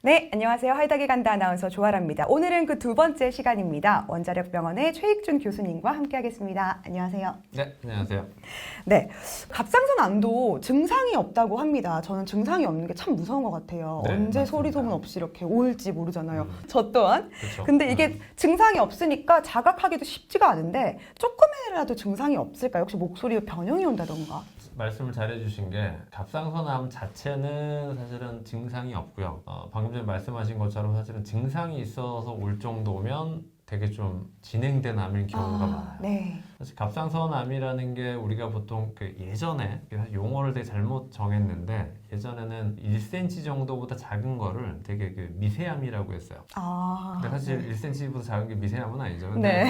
네, 안녕하세요. 화이닥이 간다 아나운서 조아라입니다. 오늘은 그 두 번째 시간입니다. 원자력병원의 최익준 교수님과 함께하겠습니다. 안녕하세요. 네, 안녕하세요. 네, 갑상선암도 증상이 없다고 합니다. 저는 증상이 없는 게 참 무서운 것 같아요. 네, 언제 맞습니다. 소리 소문 없이 이렇게 올지 모르잖아요. 저 또한. 그렇죠. 근데 이게 증상이 없으니까 자각하기도 쉽지가 않은데 조금이라도 증상이 없을까요? 혹시 목소리 변형이 온다던가? 말씀을 잘해주신 게 갑상선암 자체는 사실은 증상이 없고요. 방금 전에 말씀하신 것처럼 사실은 증상이 있어서 올 정도면 되게 좀 진행된 암일 경우가 많아요. 네. 사실 갑상선암이라는 게 우리가 보통 그 예전에 용어를 되게 잘못 정했는데 예전에는 1cm 정도보다 작은 거를 되게 그 미세암이라고 했어요. 근데 사실 1cm보다 작은 게 미세암은 아니죠. 근데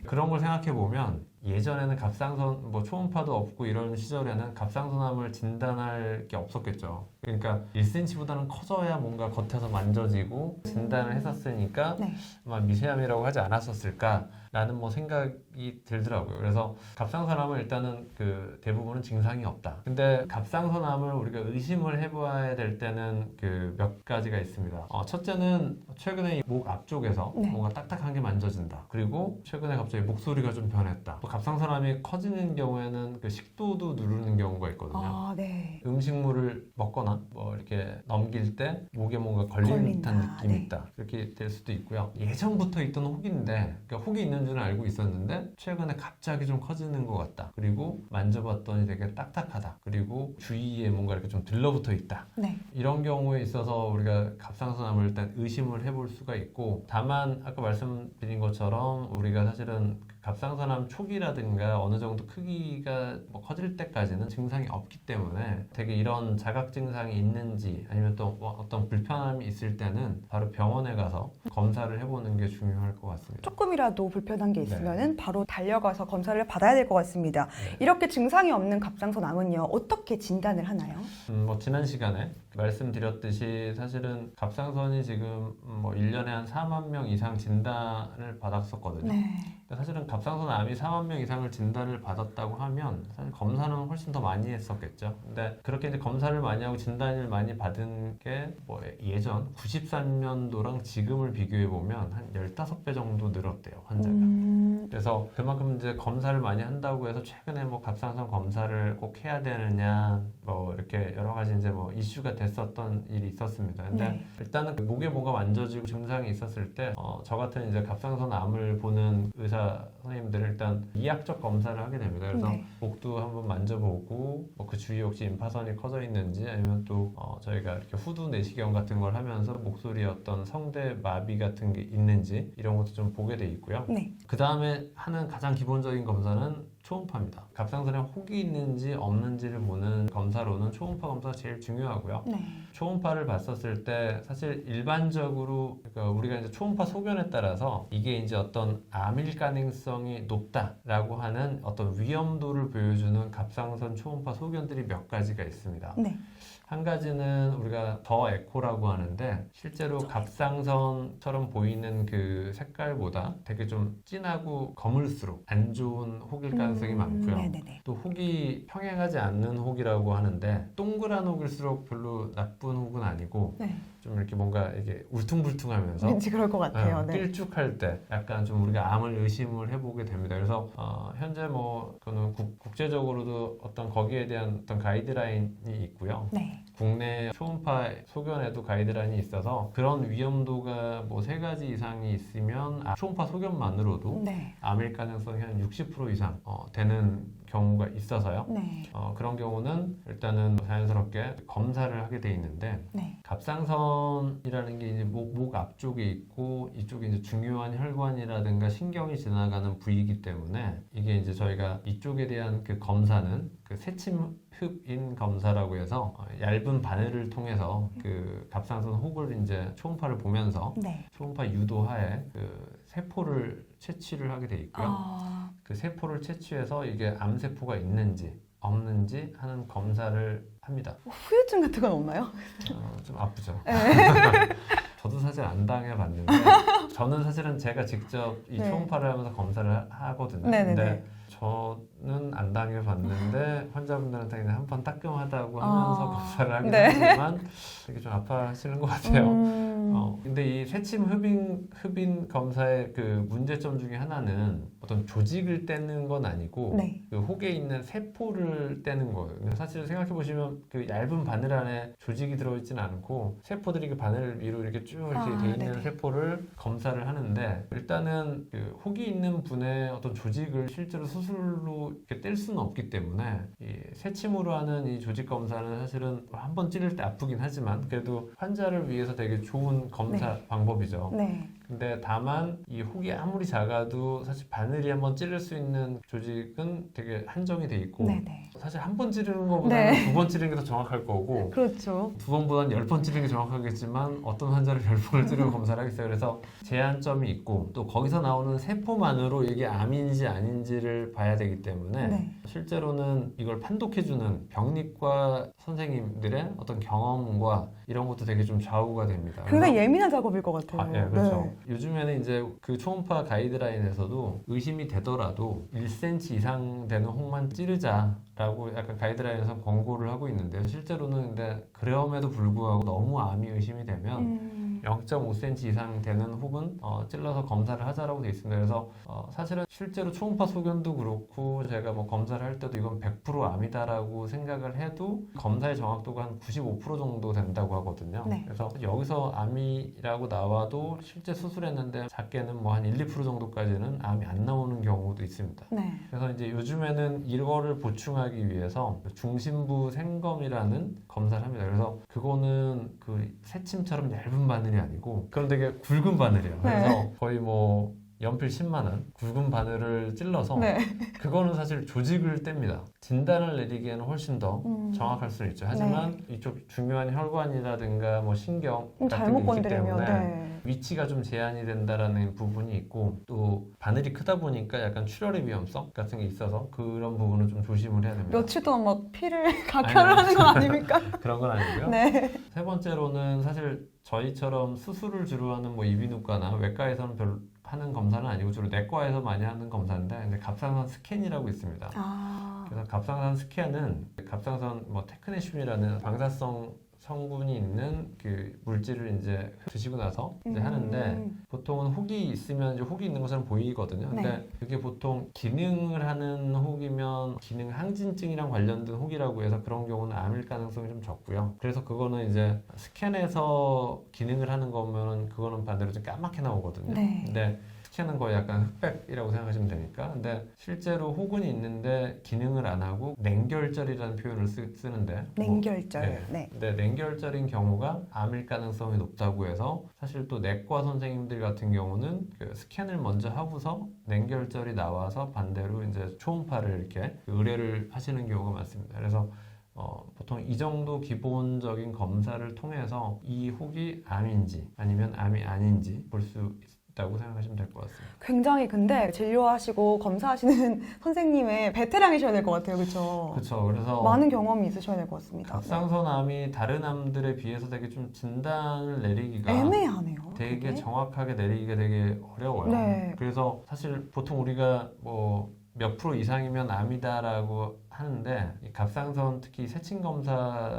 그런 걸 생각해 보면 예전에는 갑상선 뭐 초음파도 없고 이런 시절에는 갑상선암을 진단할 게 없었겠죠. 그러니까 1cm보다는 커져야 뭔가 겉에서 만져지고 진단을 했었으니까 아마 미세암이라고 하지 않았었을까라는 뭐 생각이 들더라고요. 그래서 갑상선암은 일단은 그 대부분은 증상이 없다. 근데 갑상선암을 우리가 의심을 해봐야 될 때는 그 몇 가지가 있습니다. 첫째는 최근에 목 앞쪽에서 뭔가 딱딱한 게 만져진다. 그리고 최근에 갑자기 목소리가 좀 변했다. 또 갑상선암이 커지는 경우에는 그 식도도 누르는 경우가 있거든요. 음식물을 먹거나 뭐 이렇게 넘길 때 목에 뭔가 걸리는 듯한 느낌이 있다. 그렇게 될 수도 있고요. 예전부터 있던 혹인데 그러니까 혹이 있는 줄은 알고 있었는데 최근에 갑자기 좀 커지는 것 같다. 그리고 만져봤더니 되게 딱딱하다. 그리고 주위에 뭔가 이렇게 좀 들러붙어 있다. 이런 경우에 있어서 우리가 갑상선암을 일단 의심을 해볼 수가 있고, 다만 아까 말씀드린 것처럼 우리가 사실은 갑상선암 초기라든가 어느 정도 크기가 뭐 커질 때까지는 증상이 없기 때문에 되게 이런 자각 증상이 있는지 아니면 또 뭐 어떤 불편함이 있을 때는 바로 병원에 가서 검사를 해보는 게 중요할 것 같습니다. 조금이라도 불편한 게 있으면은 바로 달려가서 검사를 받아야 될 것 같습니다. 이렇게 증상이 없는 갑상선암은요, 어떻게 진단을 하나요? 뭐 지난 시간에 말씀드렸듯이 사실은 갑상선이 지금 뭐 1년에 한 4만 명 이상 진단을 받았었거든요. 근데 사실은 갑상선암이 4만 명 이상을 진단을 받았다고 하면 사실 검사는 훨씬 더 많이 했었겠죠. 근데 그렇게 이제 검사를 많이 하고 진단을 많이 받은 게 뭐 예전 93년도랑 지금을 비교해 보면 한 15배 정도 늘었대요, 환자가. 그래서 그만큼 이제 검사를 많이 한다고 해서 최근에 뭐 갑상선 검사를 꼭 해야 되느냐 뭐 이렇게 여러 가지 이제 뭐 이슈가 됐었던 일이 있었습니다. 근데 일단은 목에 뭐가 만져지고 증상이 있었을 때 저 같은 이제 갑상선암을 보는 의사 선생님들은 일단 이학적 검사를 하게 됩니다. 그래서 목도 한번 만져보고 뭐 그 주위에 혹시 임파선이 커져 있는지 아니면 또 저희가 이렇게 후두 내시경 같은 걸 하면서 목소리에 어떤 성대 마비 같은 게 있는지 이런 것도 좀 보게 돼 있고요. 그 다음에 하는 가장 기본적인 검사는 초음파입니다. 갑상선에 혹이 있는지 없는지를 보는 검사로는 초음파 검사가 제일 중요하고요. 초음파를 봤었을 때 사실 일반적으로 그러니까 우리가 이제 초음파 소견에 따라서 이게 이제 어떤 암일 가능성이 높다라고 하는 어떤 위험도를 보여주는 갑상선 초음파 소견들이 몇 가지가 있습니다. 한 가지는 우리가 더 에코라고 하는데 실제로 갑상선처럼 보이는 그 색깔보다 되게 좀 진하고 거물수록 안 좋은 혹일 가능성이 많고요. 또 혹이 평행하지 않는 혹이라고 하는데 동그란 혹일수록 별로 나쁜 혹은 아니고 좀 이렇게 뭔가 이게 울퉁불퉁하면서 왠지 그럴 것 같아요. 길쭉할 때 약간 좀 우리가 암을 의심을 해보게 됩니다. 그래서 현재 뭐 그거는 국제적으로도 어떤 거기에 대한 어떤 가이드라인이 있고요. 국내 초음파 소견에도 가이드라인이 있어서 그런 위험도가 뭐 3가지 이상이 있으면 초음파 소견만으로도 암일 가능성이 한 60% 이상 되는 경우가 있어서요. 그런 경우는 일단은 자연스럽게 검사를 하게 돼 있는데 갑상선이라는 게 이제 목 앞쪽에 있고 이쪽에 이제 중요한 혈관이라든가 신경이 지나가는 부위이기 때문에 이게 이제 저희가 이쪽에 대한 그 검사는 그 새침흡인 검사라고 해서 얇은 바늘을 통해서 그 갑상선 혹을 이제 초음파를 보면서 초음파 유도하에 그 세포를 채취를 하게 돼 있고요. 그 세포를 채취해서 이게 암세포가 있는지 없는지 하는 검사를 합니다. 후유증 같은 건 없나요? 좀 아프죠. 저도 사실 안 당해봤는데 저는 사실은 제가 직접 이 초음파를 하면서 검사를 하거든요. 근데 저는 안 당해봤는데 환자분들한테 그냥 한번 따끔하다고 하면서 검사를 하긴 네. 하지만 되게 좀 아파하시는 것 같아요. 근데 이 새침 흡인 검사의 그 문제점 중에 하나는 어떤 조직을 떼는 건 아니고 네. 그 혹에 있는 세포를 떼는 거예요. 근데 사실 생각해 보시면 그 얇은 바늘 안에 조직이 들어있지는 않고 세포들이 그 바늘 위로 이렇게 쭉 이렇게 돼 있는 네네. 세포를 검사를 하는데 일단은 그 혹이 있는 분의 어떤 조직을 실제로 수술로 이렇게 뗄 수는 없기 때문에 이 새침으로 하는 이 조직 검사는 사실은 한 번 찌를 때 아프긴 하지만 그래도 환자를 위해서 되게 좋은 검사 방법이죠. 네. 근데 다만 이 혹이 아무리 작아도 사실 바늘이 한번 찌를 수 있는 조직은 되게 한정이 돼 있고 네네. 사실 한 번 찌르는 것보다는 네. 두 번 찌르는 게 더 정확할 거고 그렇죠. 두 번보다는 10번 찌르는 게 정확하겠지만 어떤 환자를 10번을 찌르고 검사를 하겠어요. 그래서 제한점이 있고 또 거기서 나오는 세포만으로 이게 암인지 아닌지를 봐야 되기 때문에 네. 실제로는 이걸 판독해주는 병리과 선생님들의 어떤 경험과 이런 것도 되게 좀 좌우가 됩니다. 굉장히 예민한 작업일 것 같아요. 예, 그렇죠. 네. 요즘에는 이제 그 초음파 가이드라인에서도 의심이 되더라도 1cm 이상 되는 혹만 찌르자라고 약간 가이드라인에서 권고를 하고 있는데요. 실제로는 근데 그럼에도 불구하고 너무 암이 의심이 되면 0.5cm 이상 되는 혹은 찔러서 검사를 하자라고 돼 있습니다. 그래서 사실은 실제로 초음파 소견도 그렇고 제가 뭐 검사를 할 때도 이건 100% 암이다라고 생각을 해도 검사의 정확도가 한 95% 정도 된다고 하거든요. 네. 그래서 여기서 암이라고 나와도 실제 수술했는데 작게는 뭐 한 1, 2% 정도까지는 암이 안 나오는 경우도 있습니다. 네. 그래서 이제 요즘에는 이거를 보충하기 위해서 중심부 생검이라는 검사를 합니다. 그래서 그거는 그 새침처럼 얇은 바늘이 아니고 그건 되게 굵은 바늘이에요. 그래서 거의 뭐 연필 10만 원 굵은 바늘을 찔러서 네. 그거는 사실 조직을 뗍니다. 진단을 내리기에는 훨씬 더 정확할 수 있죠. 하지만 이쪽 중요한 혈관이라든가 뭐 신경 같은 잘못 게 있기 건드리면 때문에 위치가 좀 제한이 된다라는 부분이 있고 또 바늘이 크다 보니까 약간 출혈의 위험성 같은 게 있어서 그런 부분은 좀 조심을 해야 됩니다. 며칠 동안 막 피를 각혈을 하는 거 아닙니까? 그런 건 아니고요. 네. 세 번째로는 사실 저희처럼 수술을 주로 하는 뭐 이비인후과나 외과에서는 별로 하는 검사는 아니고 주로 내과에서 많이 하는 검사인데 근데 갑상선 스캔이라고 있습니다. 그래서 갑상선 스캔은 갑상선 뭐 테크네슘이라는 방사성 성분이 있는 그 물질을 이제 드시고 나서 이제 하는데 보통은 혹이 있으면 이제 혹이 있는 것처럼 보이거든요. 근데 그게 보통 기능을 하는 혹이면 기능 항진증이랑 관련된 혹이라고 해서 그런 경우는 암일 가능성이 좀 적고요. 그래서 그거는 이제 스캔에서 기능을 하는 거면 그거는 반대로 좀 까맣게 나오거든요. 근데 스캔은 거의 약간 흑백이라고 생각하시면 되니까. 근데 실제로 혹은 있는데 기능을 안 하고 냉결절이라는 표현을 쓰는데 냉결절. 근데 냉결절인 경우가 암일 가능성이 높다고 해서 사실 또 내과 선생님들 같은 경우는 그 스캔을 먼저 하고서 냉결절이 나와서 반대로 이제 초음파를 이렇게 의뢰를 하시는 경우가 많습니다. 그래서 보통 이 정도 기본적인 검사를 통해서 이 혹이 암인지 아니면 암이 아닌지 볼 수 있다고 생각하시면 될 것 같습니다. 굉장히 근데 진료하시고 검사하시는 선생님의 베테랑이셔야 될 것 같아요. 그렇죠? 그렇죠. 그래서 많은 경험이 있으셔야 될 것 같습니다. 갑상선 암이 다른 암들에 비해서 되게 좀 진단을 내리기가 애매하네요. 되게 그게? 정확하게 내리기가 되게 어려워요. 네. 그래서 사실 보통 우리가 뭐 몇 프로 이상이면 암이다라고 하는데 이 갑상선 특히 새침 검사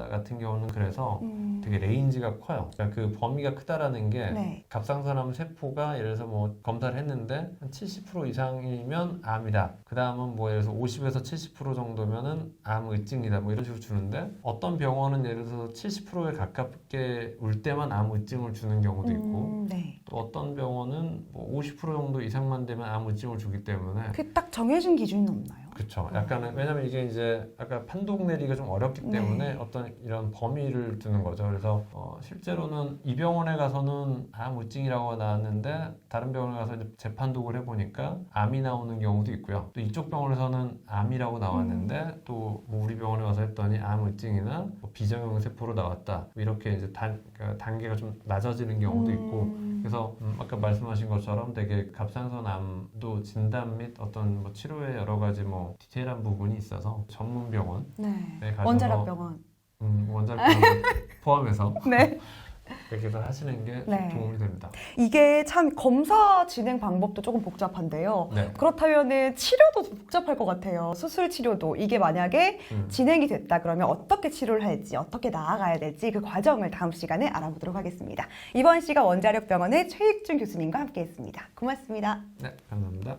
같은 경우는 그래서 되게 레인지가 커요. 그러니까 그 범위가 크다라는 게 갑상선암 세포가 예를 들어서 뭐 검사를 했는데 한 70% 이상이면 암이다. 그 다음은 뭐 예를 들어서 50에서 70% 정도면은 암의증이다. 뭐 이런 식으로 주는데 어떤 병원은 예를 들어서 70%에 가깝게 올 때만 암의증을 주는 경우도 있고 또 어떤 병원은 뭐 50% 정도 이상만 되면 암의증을 주기 때문에 그 딱 정해진 기준은 없나요? 그렇죠. 약간은 왜냐면 이게 이제 아까 판독 내리기가 좀 어렵기 때문에 어떤 이런 범위를 두는 거죠. 그래서 실제로는 이 병원에 가서는 암의증이라고 나왔는데 다른 병원에 가서 이제 재판독을 해보니까 암이 나오는 경우도 있고요. 또 이쪽 병원에서는 암이라고 나왔는데 또 뭐 우리 병원에 가서 했더니 암의증이나 뭐 비정형 세포로 나왔다. 이렇게 이제 그러니까 단계가 좀 낮아지는 경우도 있고. 그래서 아까 말씀하신 것처럼 되게 갑상선암도 진단 및 어떤 뭐 치료의 여러 가지 뭐 디테일한 부분이 있어서 전문 병원에 가셔서 원자력병원 원자력병원 포함해서 이렇게 해서 하시는 게 네. 도움이 됩니다. 이게 참 검사 진행 방법도 조금 복잡한데요. 네. 그렇다면 치료도 복잡할 것 같아요. 수술 치료도 이게 만약에 진행이 됐다 그러면 어떻게 치료를 할지 어떻게 나아가야 될지 그 과정을 다음 시간에 알아보도록 하겠습니다. 이번 시간 원자력병원의 최익준 교수님과 함께했습니다. 고맙습니다. 네, 감사합니다.